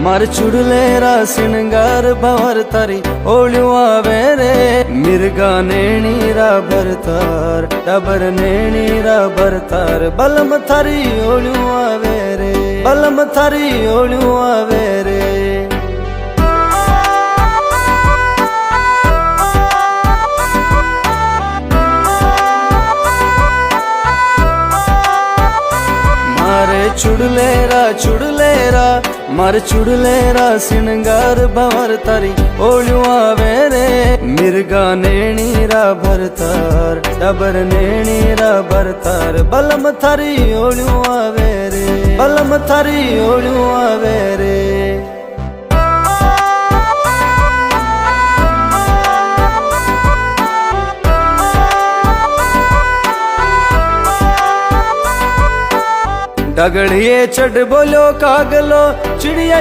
मार चुड़लेरा सिंगार भवर तारी ओळ्यू आवे रे मिर्गा नेणीरा भरतार डबर नेणीरा भरतार बलम थारी ओळ्यू आवे रे बलम थारी ओळ्यू आवे रे चुड़लेरा मार चुड़लेरा सिंगार भवर तारी ओळ्यू आवे रे मिर्गा नेणीरा भरतार डबर नेणीरा भरतार बलम थारी ओळ्यू आवे रे बलम थारी ओळ्यू आवे रे डगड़िए चढ़ बोलो कागलो चिड़िया